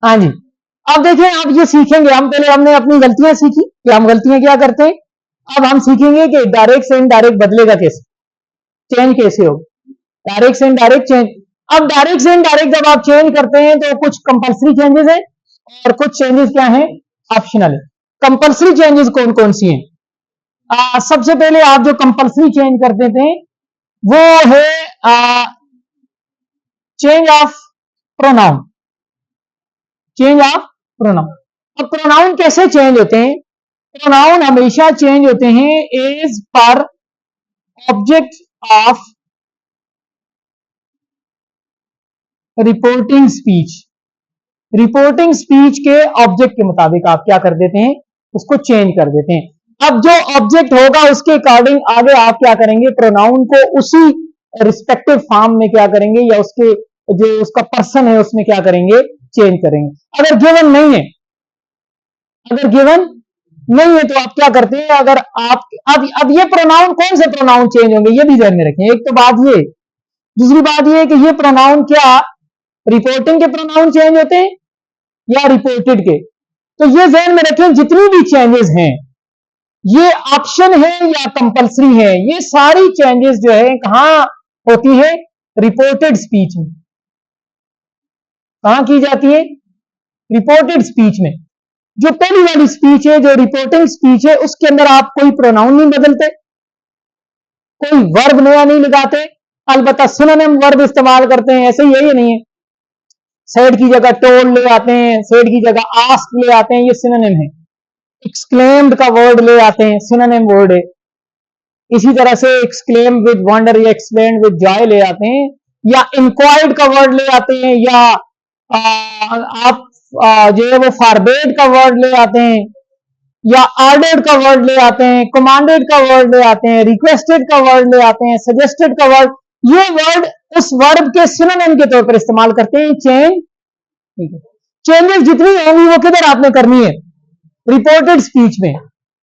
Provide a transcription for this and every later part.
हाँ जी, अब देखें, अब ये सीखेंगे हम। पहले हमने अपनी गलतियां सीखी कि हम गलतियां क्या करते हैं। अब हम सीखेंगे कि डायरेक्ट से इनडायरेक्ट बदलेगा कैसे, चेंज कैसे हो, डायरेक्ट से इनडायरेक्ट चेंज। अब डायरेक्ट से इनडायरेक्ट जब आप चेंज करते हैं तो कुछ कंपलसरी चेंजेस है और कुछ चेंजेस क्या है, ऑप्शनल है। कंपलसरी चेंजेस कौन कौन सी हैं? सबसे पहले आप जो कंपलसरी चेंज कर देते हैं वो है change of pronoun. Change of pronoun. अब प्रोनाउन कैसे चेंज होते हैं? प्रोनाउन हमेशा चेंज होते हैं as per object of reporting speech. Reporting speech के ऑब्जेक्ट के मुताबिक आप क्या कर देते हैं, उसको चेंज कर देते हैं। अब जो ऑब्जेक्ट होगा उसके अकॉर्डिंग आगे आप क्या करेंगे, प्रोनाउन को उसी रिस्पेक्टिव फॉर्म में क्या करेंगे, या उसके जो उसका पर्सन है उसमें क्या करेंगे, चेंज करेंगे। अगर गिवन नहीं है, अगर गिवन नहीं है तो आप क्या करते हैं, अगर आप अब ये प्रोनाउन, कौन से प्रोनाउन चेंज होंगे ये भी ध्यान में रखें। एक तो बात ये, दूसरी बात ये कि ये प्रोनाउन क्या रिपोर्टिंग के प्रोनाउन चेंज होते हैं या रिपोर्टेड के। तो ये ध्यान में रखें, जितनी भी चेंजेस हैं ये ऑप्शन है या कंपलसरी है, ये सारी चेंजेस जो है कहां होती है, रिपोर्टेड स्पीच में। कहां की जाती है, रिपोर्टेड स्पीच में। जो पहली वाली स्पीच है, जो रिपोर्टिंग स्पीच है, उसके अंदर आप कोई प्रोनाउन नहीं बदलते, कोई वर्ब नया नहीं लगाते, अलबत्ता सिनोनिम वर्ब इस्तेमाल करते हैं। ऐसे ही है, ये नहीं है, सेड की जगह टोल्ड ले आते हैं, सेड की जगह आस्क्ड ले आते हैं, ये सिनोनिम है। एक्सक्लेम्ड का वर्ड ले आते हैं, सिनोनिम वर्ड है। इसी तरह से एक्सक्लेम विद वंडर या एक्सप्लेन विद जॉय ले आते हैं, या इंक्वायर्ड का वर्ड ले आते हैं, या आप जो है वो फॉरबेड का वर्ड ले आते हैं, या ऑर्डर्ड का वर्ड ले आते हैं, कमांडेड का वर्ड ले आते हैं, रिक्वेस्टेड का वर्ड ले आते हैं, सजेस्टेड का वर्ड। ये वर्ड उस वर्ब के सिनोनिम के तौर पर इस्तेमाल करते हैं। चेंज, चेंजेस जितनी होंगी वो किधर आपने करनी है, रिपोर्टेड स्पीच में।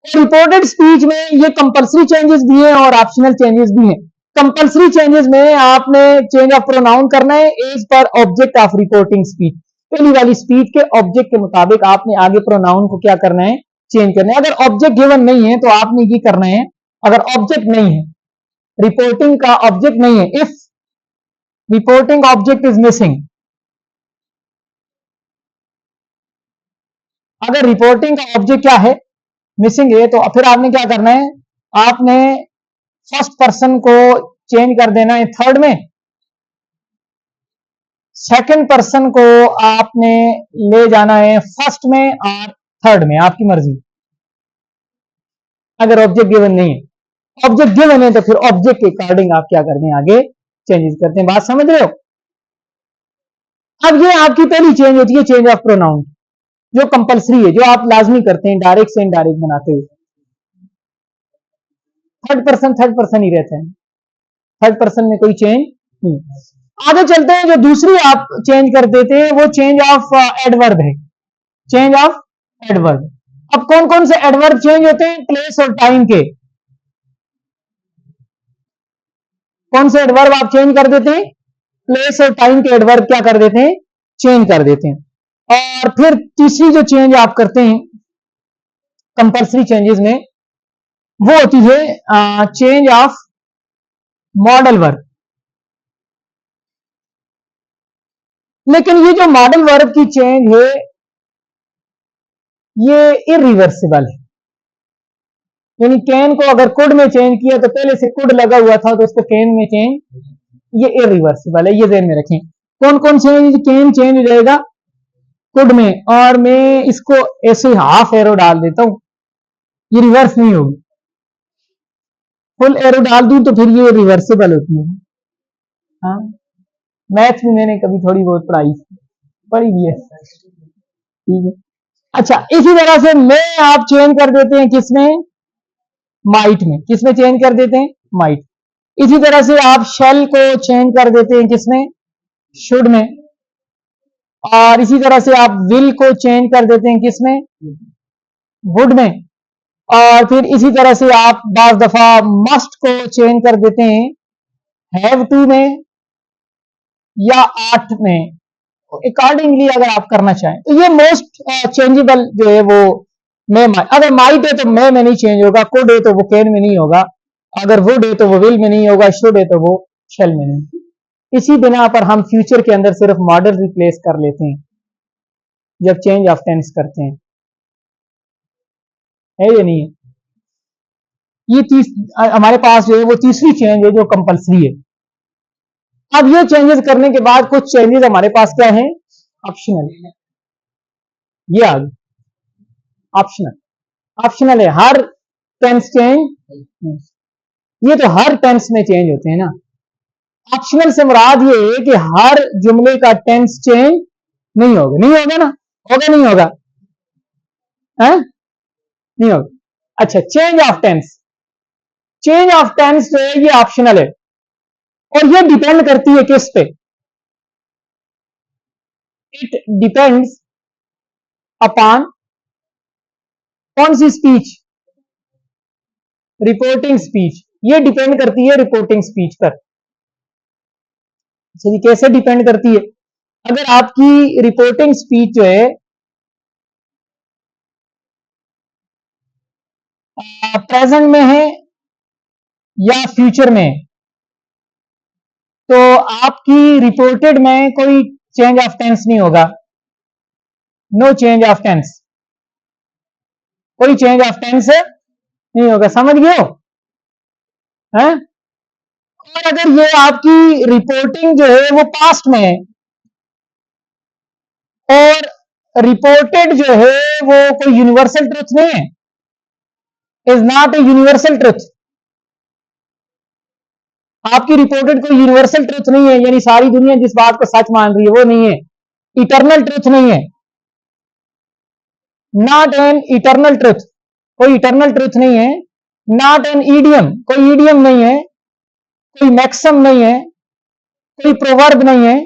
रिपोर्टेड स्पीच में ये कंपलसरी चेंजेस भी हैं और ऑप्शनल चेंजेस भी हैं। कंपलसरी चेंजेस में आपने चेंज ऑफ प्रोनाउन करना है as per object of reporting speech. पहली वाली स्पीच के ऑब्जेक्ट के मुताबिक आपने आगे प्रोनाउन को क्या करना है, चेंज करना है। अगर ऑब्जेक्ट गिवन नहीं है तो आपने ये करना है, अगर ऑब्जेक्ट नहीं है, रिपोर्टिंग का ऑब्जेक्ट नहीं है, if reporting object is missing, अगर रिपोर्टिंग का ऑब्जेक्ट क्या है, मिसिंग है, तो फिर आपने क्या करना है, आपने फर्स्ट पर्सन को चेंज कर देना है थर्ड में, सेकंड पर्सन को आपने ले जाना है फर्स्ट में और थर्ड में, आपकी मर्जी। अगर ऑब्जेक्ट गिवन नहीं है, ऑब्जेक्ट गिवन है तो फिर ऑब्जेक्ट के अकॉर्डिंग आप क्या करते हैं, आगे चेंजेस करते हैं। बात समझ रहे हो? अब ये आपकी पहली चेंज होती है, चेंज ऑफ प्रोनाउन, जो कंपलसरी है, जो आप लाजमी करते हैं डायरेक्ट से इनडायरेक्ट बनाते हुए। थर्ड पर्सन ही रहता है, थर्ड पर्सन में कोई चेंज नहीं। आगे चलते हैं, जो दूसरी आप चेंज कर देते हैं वो चेंज ऑफ एडवर्ब है, चेंज ऑफ एडवर्ब। अब कौन कौन से एडवर्ब चेंज होते हैं, प्लेस और टाइम के। कौन से एडवर्ब आप चेंज कर देते हैं, प्लेस और टाइम के एडवर्ब क्या कर देते हैं, चेंज कर देते हैं। और फिर तीसरी जो चेंज आप करते हैं कंपलसरी चेंजेस में, वो होती है चेंज ऑफ मॉडल वर्ब। लेकिन ये जो मॉडल वर्ब की चेंज है ये इरिवर्सिबल है, यानी कैन को अगर कुड में चेंज किया तो पहले से कुड लगा हुआ था तो उसको कैन में चेंज, ये इरिवर्सिबल है, ये ध्यान में रखें। कौन कौन से कैन चेंज हो जाएगा, कुड में, और मैं इसको ऐसे हाफ एरो डाल देता हूं, ये रिवर्स नहीं होगी। फुल एरो डाल दूं तो फिर ये रिवर्सिबल होती है। हाँ, मैथ में मैंने कभी थोड़ी बहुत पढ़ी भी है, ठीक है। अच्छा, इसी तरह से मैं आप चेंज कर देते हैं किसमें, माइट में। किसमें चेंज कर देते हैं, माइट। इसी तरह से आप शेल को चेंज कर देते हैं किसमें, शुड में। और इसी तरह से आप विल को चेंज कर देते हैं किसमें, वुड में। और फिर इसी तरह से आप बाज दफा मस्ट को चेंज कर देते हैं हैव टू में या आर्ट में। अकॉर्डिंगली अगर आप करना चाहें तो ये मोस्ट चेंजेबल जो है वो मे अगर माइट है तो मे में नहीं चेंज होगा, कुड है तो वो कैन में नहीं होगा, अगर वुड है तो वो विल में नहीं होगा, शुड है तो वो शेल में नहीं। इसी बिना पर हम फ्यूचर के अंदर सिर्फ मॉडल रिप्लेस कर लेते हैं जब चेंज ऑफ टेंस करते हैं, है या नहीं है? ये हमारे पास जो है वो तीसरी चेंज है जो कंपलसरी है। अब ये चेंजेस करने के बाद कुछ चेंजेस हमारे पास क्या है, ऑप्शनल। ये आ गई ऑप्शनल। ऑप्शनल है, हर टेंस चेंज, ये तो हर टेंस में चेंज होते हैं ना। ऑप्शनल से मुराद ये है कि हर जुमले का टेंस चेंज नहीं होगा, नहीं होगा ना, होगा नहीं होगा, है? नहीं होगा। अच्छा, change of tense, change of tense जो है ये ऑप्शनल है और ये डिपेंड करती है किस पे, इट डिपेंड्स अपॉन कौन सी स्पीच, रिपोर्टिंग स्पीच, ये डिपेंड करती है रिपोर्टिंग स्पीच पर। अच्छा जी, कैसे डिपेंड करती है? अगर आपकी रिपोर्टिंग स्पीच जो है प्रेजेंट में है या फ्यूचर में, तो आपकी रिपोर्टेड में कोई चेंज ऑफ टेंस नहीं होगा, नो चेंज ऑफ टेंस, कोई चेंज ऑफ टेंस नहीं होगा, समझ गए हो? हैं? और अगर ये आपकी रिपोर्टिंग जो है वो पास्ट में है और रिपोर्टेड जो है वो कोई यूनिवर्सल ट्रुथ नहीं है, is not a universal truth, आपकी रिपोर्टेड कोई यूनिवर्सल ट्रुथ नहीं है, यानी सारी दुनिया जिस बात को सच मान रही है वो नहीं है, इटर्नल ट्रुथ नहीं है, नॉट एन इटर्नल ट्रुथ, कोई इटर्नल ट्रुथ नहीं है, नॉट एन ईडियम, कोई ईडियम नहीं है, कोई मैक्सिम नहीं है, कोई प्रोवर्ब नहीं है,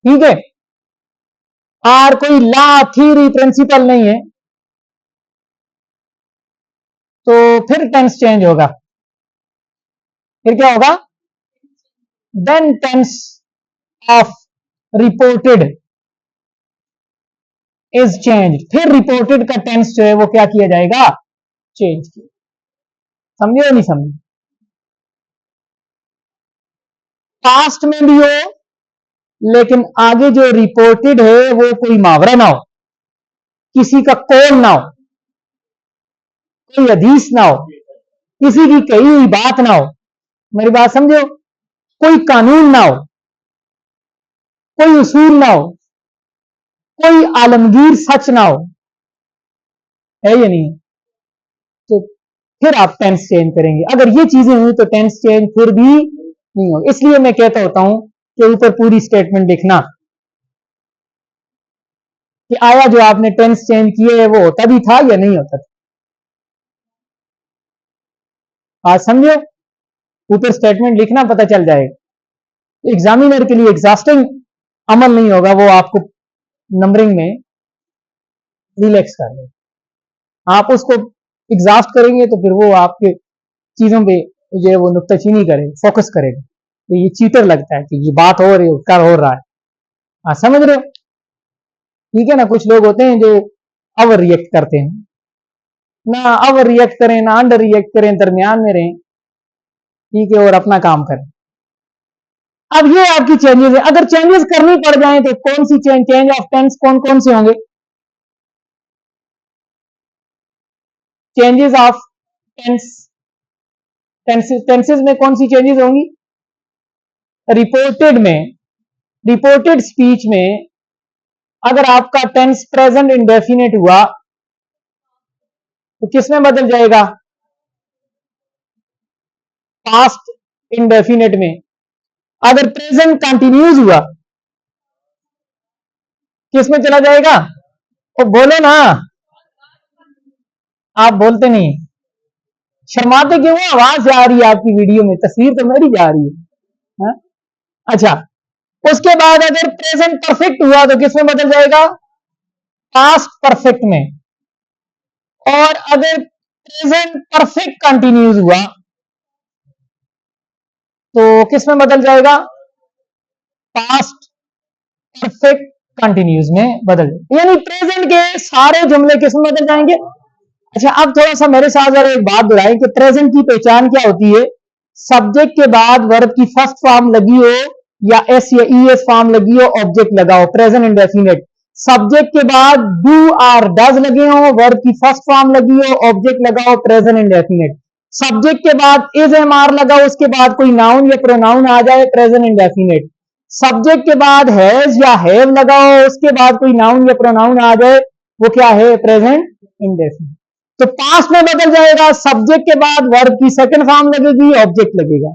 ठीक है, और कोई लॉ थ्योरी प्रिंसिपल नहीं है, तो फिर टेंस चेंज होगा, फिर क्या होगा, then tense of reported is change, फिर रिपोर्टेड का टेंस जो है वो क्या किया जाएगा, चेंज किया। समझे या नहीं समझे? पास्ट में भी हो लेकिन आगे जो रिपोर्टेड है वो कोई मुहावरा ना हो, किसी का कौल ना हो, कोई हदीस ना हो, किसी की कही हुई बात ना हो, मेरी बात समझो, कोई कानून ना हो, कोई उसूल ना हो, कोई आलमगीर सच ना हो, है या नहीं? तो फिर आप टेंस चेंज करेंगे। अगर ये चीजें हुई तो टेंस चेंज फिर भी नहीं होगा। इसलिए मैं कहता होता हूं कि ऊपर पूरी स्टेटमेंट लिखना कि आया जो आपने टेंस चेंज किए है वो होता भी था या नहीं होता था। आज समझो, ऊपर स्टेटमेंट लिखना, पता चल जाएगा। एग्जामिनर के लिए एग्जॉस्टिंग अमल नहीं होगा, वो आपको नंबरिंग में रिलैक्स कर ले। आप उसको एग्जॉस्ट करेंगे तो फिर वो आपके चीजों पे जो है वो नुक्ताचीनी करेगा, फोकस करेगा, तो ये चीटर लगता है कि ये बात हो रही है, कर हो रहा है। आप समझ रहे हो? ठीक है ना। कुछ लोग होते हैं जो ओवर रिएक्ट करते हैं, ना ओवर रिएक्ट करें ना अंडर रिएक्ट करें, दरमियान में रहें, ठीक है, और अपना काम करें। अब ये आपकी चेंजेस है। अगर चेंजेस करनी पड़ जाए तो कौन सी चेंज ऑफ टेंस कौन कौन से होंगे? चेंजेस ऑफ टेंस, टेंसेस में कौन सी चेंजेस होंगी? रिपोर्टेड में, रिपोर्टेड स्पीच में अगर आपका टेंस प्रेजेंट इंडेफिनिट हुआ तो किसमें बदल जाएगा? पास्ट इंडेफिनिट में। अगर प्रेजेंट कंटिन्यूज हुआ किसमें चला जाएगा? तो बोलो ना, आप बोलते नहीं, शर्माते क्यों हैं? आवाज जा रही है आपकी वीडियो में, तस्वीर तो मेरी जा रही है, हा? अच्छा, उसके बाद अगर प्रेजेंट परफेक्ट हुआ तो किसमें बदल जाएगा? पास्ट परफेक्ट में। और अगर प्रेजेंट परफेक्ट कंटिन्यूज हुआ तो किसमें बदल जाएगा? पास्ट परफेक्ट कंटिन्यूज में बदल जाएंगे, यानी प्रेजेंट के सारे जुमले किस में बदल जाएंगे। अच्छा, अब थोड़ा सा मेरे साथ जरा एक बात दोहराएं कि प्रेजेंट की पहचान क्या होती है। सब्जेक्ट के बाद वर्ब की फर्स्ट फॉर्म लगी हो या एस या ई एस फॉर्म लगी हो, ऑब्जेक्ट लगा हो, प्रेजेंट इंडेफिनिट। सब्जेक्ट के बाद डू आर डज लगे हो, वर्ब की फर्स्ट फॉर्म लगी हो, ऑब्जेक्ट लगा हो, प्रेजेंट इंडेफिनिट। सब्जेक्ट के बाद इज एम आर लगा हो, उसके बाद कोई नाउन या प्रोनाउन आ जाए, प्रेजेंट इंडेफिनिट। सब्जेक्ट के बाद हैज या हैव लगा हो, उसके बाद कोई नाउन या प्रोनाउन आ जाए, वो क्या है, प्रेजेंट इंडेफिनिट। तो पास्ट में बदल जाएगा, सब्जेक्ट के बाद वर्ब की सेकंड फॉर्म लगेगी, ऑब्जेक्ट लगेगा।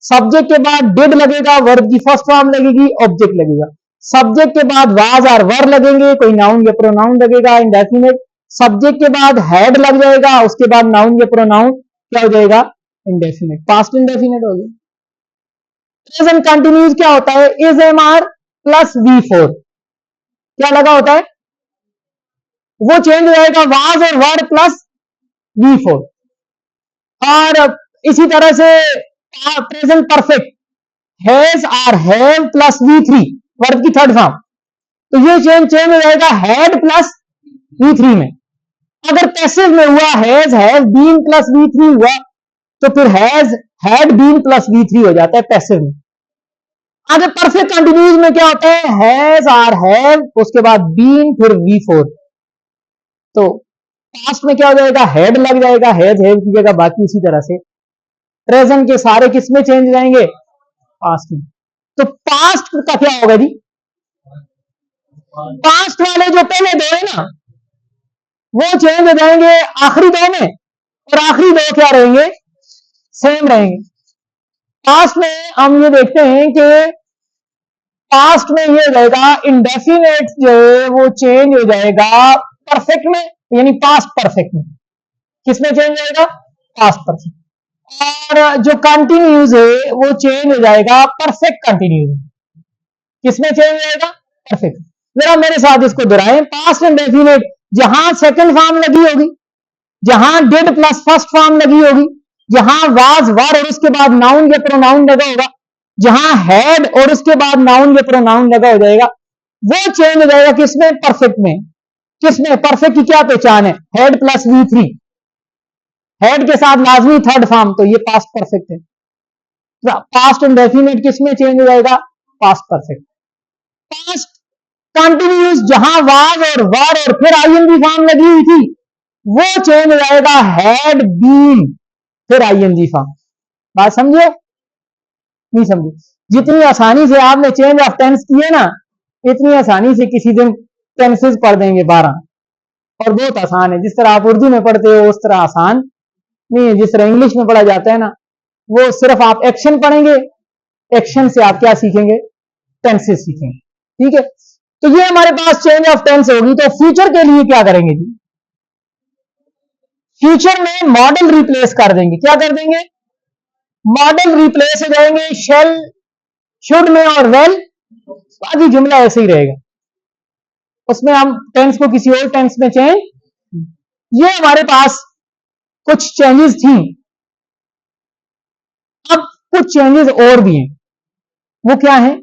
सब्जेक्ट के बाद डिड लगेगा, वर्ब की फर्स्ट फॉर्म लगेगी, ऑब्जेक्ट लगेगा। सब्जेक्ट के बाद वाज और वर लगेंगे, कोई नाउन या प्रोनाउन लगेगा, इंडेफिनिट। सब्जेक्ट के बाद हैड लग जाएगा, उसके बाद नाउन या प्रोनाउन क्या हो जाएगा, इंडेफिनिट, पास्ट इंडेफिनिट हो गया। प्रेजेंट कंटिन्यूज क्या होता है, is M R plus V4 क्या लगा होता है, वो चेंज हो जाएगा वाज और वर प्लस V4। और इसी तरह से प्रेजेंट परफेक्ट हैज और हैव प्लस V3 वर्ब की थर्ड फॉर्म, तो ये चेंज हो जाएगा हैड प्लस V3 में। अगर पैसिव में हुआ has have been plus V3 हुआ, तो फिर has had been plus V3 हो जाता है पैसिव में। आगे परफेक्ट कंटिन्यूज में क्या होता है, हैज और हैव, उसके बाद बीन, फिर V4। तो पास्ट में क्या हो जाएगा, हेड लग जाएगा, हैज हैव की जगह, बाकी उसी तरह से। प्रेजेंट के सारे किस में चेंज हो जाएंगे, पास्ट में। तो पास्ट का क्या होगा जी, पास्ट वाले जो पहले दो है ना, वो चेंज हो जाएंगे आखिरी दो में, और आखिरी दो क्या रहेंगे, सेम रहेंगे। पास्ट में हम ये देखते हैं कि पास्ट में ये हो जाएगा इंडेफिनेट जो है वो चेंज हो जाएगा परफेक्ट में, यानी पास्ट परफेक्ट में। किसमें चेंज हो जाएगा, पास्ट परफेक्ट। और जो कंटिन्यूज है वो चेंज हो जाएगा परफेक्ट कंटिन्यूज। किसमें चेंज हो जाएगा, परफेक्ट। जरा मेरे साथ इसको दोहराएं, पास्ट इंडेफिनेट जहां सेकंड फॉर्म लगी होगी, जहां डिड प्लस फर्स्ट फॉर्म लगी होगी, जहां वाज वर और उसके बाद नाउन या प्रोनाउन लगा होगा, जहां हैड और उसके बाद नाउन या प्रोनाउन लगा हो जाएगा, वो चेंज हो जाएगा किसमें, परफेक्ट में। किसमें, परफेक्ट की क्या पहचान है, हेड प्लस V3, हेड के साथ लाजमी थर्ड फॉर्म, तो ये पास्ट परफेक्ट है। पास्ट इंडेफिनिट किसमें चेंज हो जाएगा, पास्ट परफेक्ट। पास्ट कंटिन्यूस जहां वाज और वर और फिर आईएनजी फॉर्म लगी हुई थी, वो चेंज हो जाएगा हैड बीन फिर आईएनजी फॉर्म। बात समझे, नहीं समझे। जितनी आसानी से आपने चेंज ऑफ टेंस किए ना, इतनी आसानी से किसी दिन टेंसेस पढ़ देंगे 12, और बहुत आसान है। जिस तरह आप उर्दू में पढ़ते हो उस तरह आसान नहीं है, जिस तरह इंग्लिश में पढ़ा जाता है ना, वो सिर्फ आप एक्शन पढ़ेंगे, एक्शन से आप क्या सीखेंगे, टेंसेस सीखेंगे। ठीक है, तो ये हमारे पास चेंज ऑफ टेंस होगी। तो फ्यूचर के लिए क्या करेंगे जी, फ्यूचर में मॉडल रिप्लेस कर देंगे। क्या कर देंगे, मॉडल रिप्लेस हो जाएंगे शेल, शुड में और वेल, बाकी जुमला ऐसे ही रहेगा, उसमें हम टेंस को किसी और टेंस में चेंज। ये हमारे पास कुछ चेंजेस थी। अब कुछ चेंजेस और भी हैं, वो क्या है,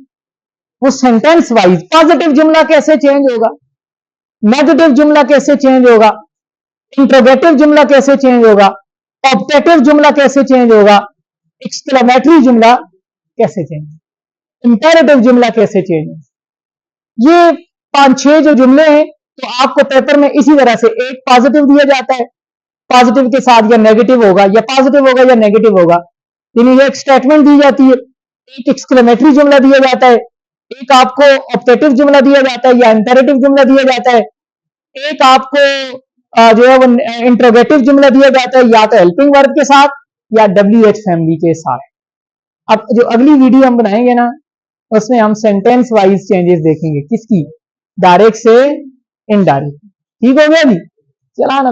वो सेंटेंस वाइज। पॉजिटिव जुमला कैसे चेंज होगा, नेगेटिव जुमला कैसे चेंज होगा, इंट्रोगेटिव जुमला कैसे चेंज होगा, ऑब्जेक्टिव जुमला कैसे चेंज होगा, एक्सक्लेमेटरी जुमला कैसे चेंज, इंपेरेटिव जुमला कैसे चेंज। ये 5-6 जो जुमले हैं, तो आपको पेपर में इसी तरह से एक पॉजिटिव दिया जाता है, पॉजिटिव के साथ या नेगेटिव होगा, या पॉजिटिव होगा या नेगेटिव होगा, यानी ये एक स्टेटमेंट दी जाती है, एक एक्सक्लेमेटरी जुमला दिया जाता है, एक आपको ऑब्जेक्टिव जुमला दिया जाता है या इंपेरेटिव जुमला दिया जाता है, एक आपको जो है वो इंट्रोगेटिव जुमला दिया जाता है, या तो हेल्पिंग वर्ब के साथ या WH फैमिली के साथ। अब जो अगली वीडियो हम बनाएंगे ना, उसमें हम सेंटेंस वाइज चेंजेस देखेंगे, किसकी, डायरेक्ट से इनडायरेक्ट। ठीक हो गया जी, चला ना।